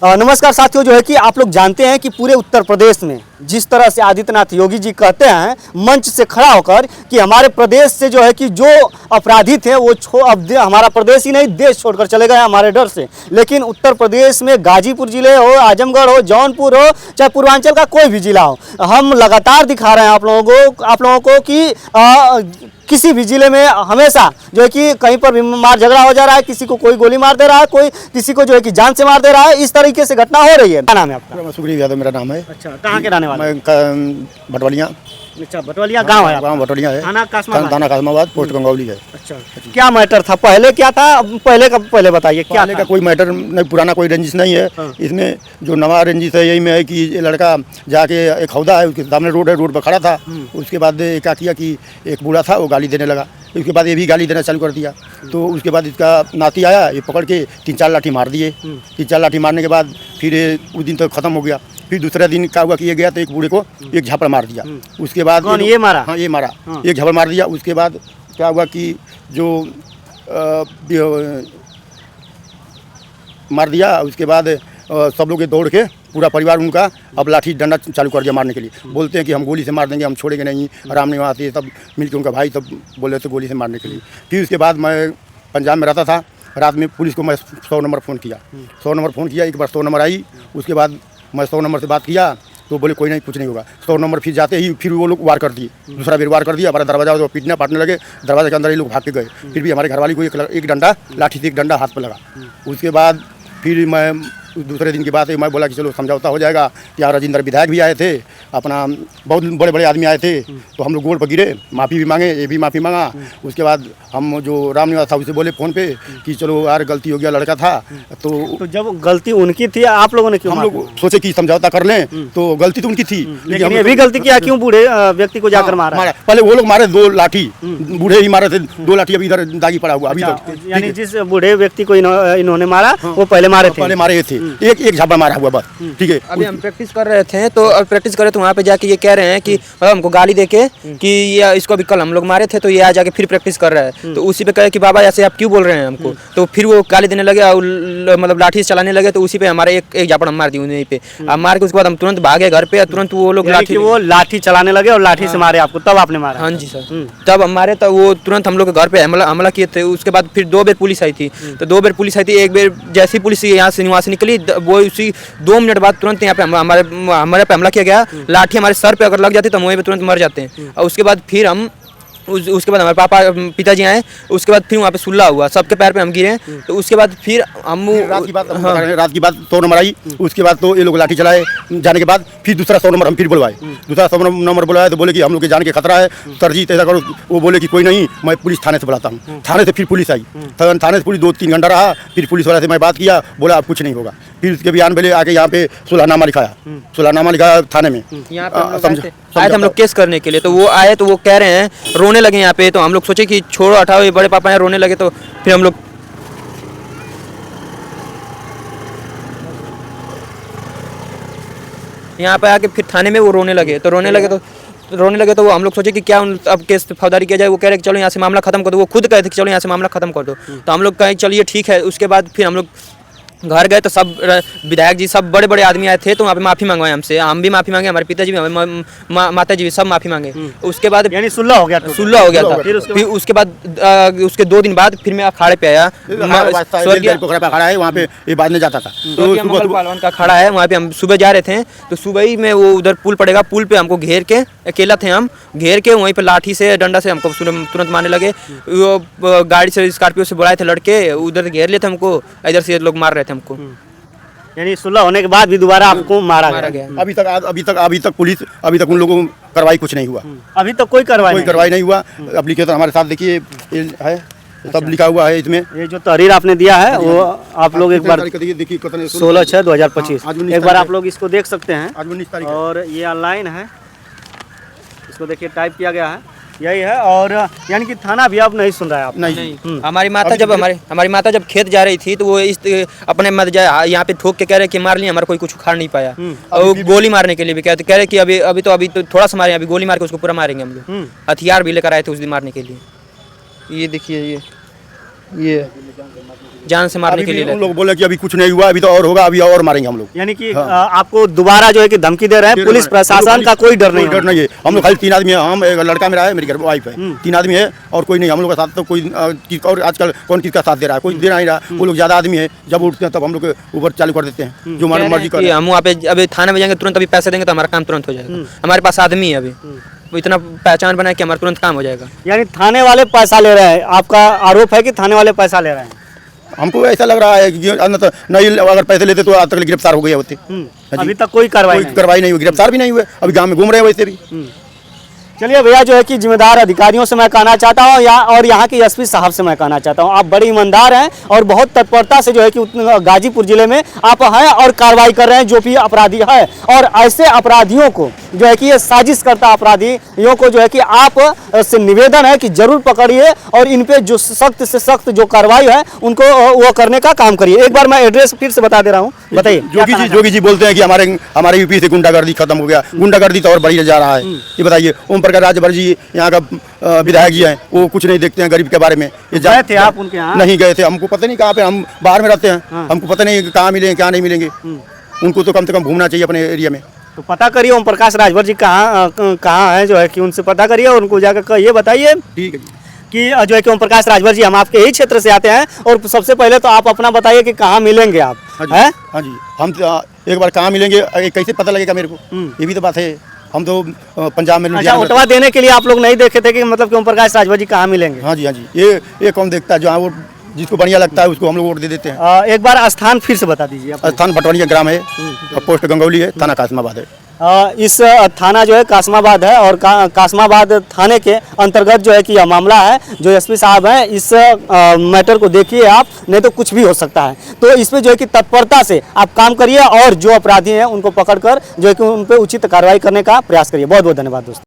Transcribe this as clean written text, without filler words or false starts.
नमस्कार साथियों, जो है कि आप लोग जानते हैं कि पूरे उत्तर प्रदेश में जिस तरह से आदित्यनाथ योगी जी कहते हैं मंच से खड़ा होकर कि हमारे प्रदेश से जो है कि जो अपराधी थे वो अब हमारा प्रदेश ही नहीं देश छोड़कर चले गए हमारे डर से। लेकिन उत्तर प्रदेश में गाजीपुर जिले हो, आजमगढ़ हो, जौनपुर हो, चाहे पूर्वांचल का कोई भी जिला हो, हम लगातार दिखा रहे हैं आप लोगों को कि किसी भी जिले में हमेशा जो है कि कहीं पर भी मार झगड़ा हो जा रहा है, किसी को कोई गोली मार दे रहा है, कोई किसी को जो है कि जान से मार दे रहा है, इस तरीके से घटना हो रही है। क्या नाम है आपका? सुग्रीव यादव मेरा नाम है। अच्छा, कहाँ के रहने वाले? मैं भटवलिया। अच्छा, भटवलिया गांव है? गांव भटवलिया है, थाना कासमाबाद, पोस्ट गंगौली है। अच्छा, क्या मैटर था पहले, क्या था पहले बताइए क्या पहले का कोई मैटर नहीं, पुराना कोई रंजिश नहीं है। इसमें जो नवा रंजिश है यही में है कि ये लड़का जाके एक हौदा है उसके सामने रोड है, रोड पर खड़ा था। उसके बाद क्या किया कि एक बूढ़ा था वो गाली देने लगा, उसके बाद ये भी गाली देना चालू कर दिया। तो उसके बाद इसका नाती आया, ये पकड़ के 3-4 लाठी मार दिए। 3-4 लाठी मारने के बाद फिर उस दिन तो ख़त्म हो गया। फिर दूसरे दिन क्या हुआ कि ये गया तो एक बूढ़े को एक झापड़ मार दिया। उसके बाद कौन ये मारा? हाँ, ये मारा। एक झापड़ मार दिया। उसके बाद क्या हुआ कि जो मार दिया, उसके बाद सब लोग दौड़ के पूरा परिवार उनका अब लाठी डंडा चालू कर दिया मारने के लिए। बोलते हैं कि हम गोली से मार देंगे, हम छोड़ेंगे नहीं, आराम नहीं आते। सब मिलकर उनका भाई सब बोल रहे थे गोली से मारने के लिए। फिर उसके बाद मैं पंजाब में रहता था, रात में पुलिस को मैं 100 नंबर फ़ोन किया। 100 नंबर फ़ोन किया, एक बार 100 नंबर आई। उसके बाद मैं 100 नंबर से बात किया तो बोले कोई नहीं, कुछ नहीं होगा। 100 नंबर फिर जाते ही फिर वो लोग वार कर दिए, दूसरा फिर वार कर दिया। हमारा दरवाजा पीटने पाटने लगे, दरवाजे के अंदर ही लोग भाग के गए। फिर भी हमारे घरवाली को एक डंडा लाठी से एक डंडा हाथ पर लगा। उसके बाद फिर मैं दूसरे दिन की बात है, मैं बोला कि चलो समझौता हो जाएगा। यहाँ राजेंद्र विधायक भी आए थे, अपना बहुत बड़े बड़े आदमी आए थे। तो हम लोग गोड़ पर गिरे, माफ़ी भी मांगे, ये भी माफ़ी मांगा। उसके बाद हम जो रामनिवास था उसे बोले फ़ोन पे कि चलो यार गलती हो गया, लड़का था। तो जब गलती उनकी थी, आप लोगों ने क्यों? हम लोग सोचे कि समझौता कर लें, तो गलती तो उनकी थी, लेकिन ये भी गलती किया, क्यों बूढ़े व्यक्ति को जाकर मारा? पहले वो लोग मारे 2 लाठी, बूढ़े ही मारे थे 2 लाठी, अभी इधर दागी पड़ा हुआ अभी तक। यानी जिस बूढ़े व्यक्ति को इन्होंने मारा वो पहले मारे थे, एक झापड़ मारा हुआ बस। ठीक है, अभी हम प्रैक्टिस कर रहे थे, तो प्रैक्टिस कर रहे थे, वहाँ पे जाके ये कह रहे हैं कि हमको गाली देके कि ये इसको अभी कल हम लोग मारे थे, तो ये आ जाके फिर प्रैक्टिस कर रहा है। तो उसी पे कहे कि बाबा ऐसे आप क्यों बोल रहे हैं हमको। तो फिर वो गाली देने लगे और मतलब लाठी से चलाने लगे। तो उसी पे हमारे एक झापड़ हम मार दी उन्हीं पे। मार के उसके बाद हम तुरंत भागे घर पे, तुरंत वो लोग लाठी चलाने लगे और लाठी से मारे आपको, तब आपने मारा? हाँ जी सर, तब हम मारे, तब वो तुरंत हम लोग घर पे हमला किए थे। उसके बाद फिर 2 बार पुलिस आई थी। तो 2 बार पुलिस आई थी। एक बार जैसी पुलिस यहाँ से निवास निकली, वो उसी 2 मिनट बाद तुरंत यहाँ पे हमारे पे हमला किया गया। लाठी हमारे सर पे अगर लग जाती तो हम वहीं पे तुरंत मर जाते हैं। और उसके बाद फिर हम उसके बाद हमारे पिताजी आए। उसके बाद फिर वहाँ पे सुल्ला हुआ, सबके पैर पे हम गिरे। तो उसके बाद फिर हम रात की बात 100 नंबर आई। उसके बाद तो ये लोग लाठी चलाए, जाने के बाद फिर दूसरा 100 नंबर हम फिर बुलवाए। दूसरा 100 नंबर बुलवाए तो बोले कि हम लोग के जान के खतरा है, सर जी ऐसा करो। वो बोले कि कोई नहीं, मैं पुलिस थाने से बुलाता हूँ। थाने से फिर पुलिस आई, थाने से पुलिस 2-3 घंटा रहा। फिर पुलिस वाले से मैं बात किया, बोला अब कुछ नहीं होगा। फिर उसके बयान पहले आके यहाँ पे सुलहनामा लिखाया, सुलहनामा लिखाया थाने में। आए थे हम लोग केस करने के लिए। तो वो आए तो वो कह रहे हैं, रोने लगे यहाँ पे। तो हम लोग सोचे कि छोड़ो हटाओ, ये बड़े पापा हैं, रोने लगे। तो फिर हम लोग यहाँ पे आके फिर थाने में वो रोने लगे। तो वो हम लोग सोचे कि क्या अब केस फौजदारी किया जाए। वो कह रहे कि चलो यहाँ से मामला खत्म कर दो। वो खुद कहे थे कि चलो यहाँ से मामला खत्म कर दो। तो हम लोग कहे चलिए ठीक है। उसके बाद फिर हम लोग घर गए तो सब विधायक जी, सब बड़े बड़े आदमी आए थे। तो वहाँ पे माफ़ी मंगवाए हमसे, हम भी माफ़ी मांगे, हमारे पिताजी भी, माता जी भी, सब माफ़ी मांगे। उसके बाद यानी सुलह हो गया था। फिर उसके बाद उसके 2 दिन बाद फिर मैं अखाड़े पे आया। खड़ा है वहाँ पे, ये बाद में जाता था तो पहलवान का अखाड़ा है, वहाँ पे हम सुबह जा रहे थे। तो सुबह ही में वो उधर पुल पड़ेगा, पुल पे हमको घेर के, अकेला थे हम, घेर के वहीं पे लाठी से डंडा से हमको तुरंत मारने लगे। वो गाड़ी से स्कॉर्पियो से बुलाए थे लड़के, उधर घेर लिए थे हमको, इधर से लोग मार रहे थे हमको। यानी सुलह होने के बाद भी दोबारा आपको मारा गया। अभी तक पुलिस, अभी तक उन लोगों को कार्रवाई कुछ नहीं हुआ। अभी तक कोई कार्रवाई नहीं हुआ। एप्लीकेशन हमारे साथ देखिए है, सब लिखा हुआ है इसमें। ये जो तहरीर आपने दिया है वो आप लोग एक बार 16/6/2025 एक बार आप लोग इसको देख सकते हैं। और ये ऑनलाइन है, इसको देखिए, टाइप किया गया है, यही है। और यानी कि थाना भी अब नहीं सुन रहा है आप? नहीं। हमारी माता जब खेत जा रही थी तो वो इस अपने यहाँ पे ठोक के कह रहे कि मार लिया, हमारा कोई कुछ उखाड़ नहीं पाया। और गोली मारने के लिए भी कह रहे कि अभी तो थोड़ा सा मारे, अभी गोली मार के उसको पूरा मारेंगे हम लोग। हथियार भी लेकर आए थे उस दिन मारने के लिए। ये देखिए, ये जान से मारने अभी के भी लिए उन लेते लोग बोले कि अभी कुछ नहीं हुआ, अभी तो और होगा, अभी और मारेंगे हम लोग। यानी कि हाँ। आपको दोबारा जो है कि धमकी दे रहे हैं, पुलिस प्रशासन का कोई डर नहीं कोई डर नहीं है। हम लोग खाली 3 आदमी है, हम एक लड़का मेरा है, मेरी घर वाइफ है, 3 आदमी है और कोई नहीं। हम लोग का साथ तो कोई और आजकल कौन किसका साथ दे रहा है, कोई दे नहीं रहा। वो लोग ज्यादा आदमी है, जब उठते हैं तब हम लोग के ऊपर चालू कर देते हैं, जो हमारी मर्जी कर। हम वहाँ पे अभी थाने में जाएंगे तुरंत, अभी पैसे देंगे तो हमारा काम तुरंत हो जाएगा। हमारे पास आदमी है अभी, वो इतना पहचान बनाए कि हमारा तुरंत काम हो जाएगा। यानी थाने वाले पैसा ले रहे हैं, आपका आरोप है कि थाने वाले पैसा ले रहे हैं। हमको ऐसा लग रहा है कि नहीं, अगर पैसे लेते तो आज तक गिरफ्तार हो गए होते। अभी तक कोई कार्रवाई नहीं। कार्रवाई नहीं हुई, गिरफ्तार भी नहीं हुए, अभी गाँव में घूम रहे हैं वैसे भी। चलिए भैया, जो है कि जिम्मेदार अधिकारियों से मैं कहना चाहता हूँ और यहाँ के एसपी साहब से मैं कहना चाहता हूँ, आप बड़े ईमानदार हैं और बहुत तत्परता से जो है कि गाजीपुर जिले में आप हैं और कार्रवाई कर रहे हैं जो भी अपराधी है। और ऐसे अपराधियों को जो है कि ये साजिश करता अपराधियों को जो है कि आप से निवेदन है कि जरूर पकड़िए और इन पे जो सख्त से सख्त जो कार्रवाई है उनको वो करने का काम करिए। एक बार मैं एड्रेस फिर से बता दे रहा हूँ, बताइए। जोगी जी बोलते हैं कि हमारे यूपी से गुंडागर्दी खत्म हो गया, गुंडागर्दी तो और बढ़ी जा रहा है। ये बताइए, ओम प्रकाश राजभर जी यहाँ का विधायक जी हैं, वो कुछ नहीं देखते हैं गरीब के बारे में। ये गए थे आप उनके यहाँ? नहीं गए थे, हमको पता नहीं कहाँ पे, हम बाहर में रहते हैं, हमको पता नहीं कहाँ मिलेंगे कहाँ नहीं मिलेंगे। उनको तो कम से कम घूमना चाहिए अपने एरिया में। तो पता करिए ओम प्रकाश राजभर जी कहाँ है, जो है कि उनसे पता करिए और उनको जाकर ये बताइए ठीक है जी। कि जो है कि ओम प्रकाश राजभर जी, हम आपके यही क्षेत्र से आते हैं और सबसे पहले तो आप अपना बताइए कि कहाँ मिलेंगे आप। हैं? हाँ जी, हम एक बार कहाँ मिलेंगे, कैसे पता लगेगा मेरे को, ये भी तो बात है। हम तो पंजाब में अच्छा, वोटवा देने के लिए आप लोग नहीं देखे थे कि मतलब कि ओम प्रकाश राजभर जी कहाँ मिलेंगे? हाँ जी, हाँ जी, ये कौन देखता है, जो वो जिसको बढ़िया लगता है उसको हम लोग वोट दे देते हैं। एक बार स्थान फिर से बता दीजिए। स्थान भटवानिया ग्राम है, पोस्ट गंगौली है, थाना कासमाबाद है। इस थाना जो है कासमाबाद है और कासमाबाद थाने के अंतर्गत जो है कि यह मामला है। जो एसपी साहब हैं, इस मैटर को देखिए आप, नहीं तो कुछ भी हो सकता है। तो इसमें जो है कि तत्परता से आप काम करिए और जो अपराधी हैं उनको पकड़कर जो है कि उन पर उचित कार्रवाई करने का प्रयास करिए। बहुत बहुत धन्यवाद दोस्तों।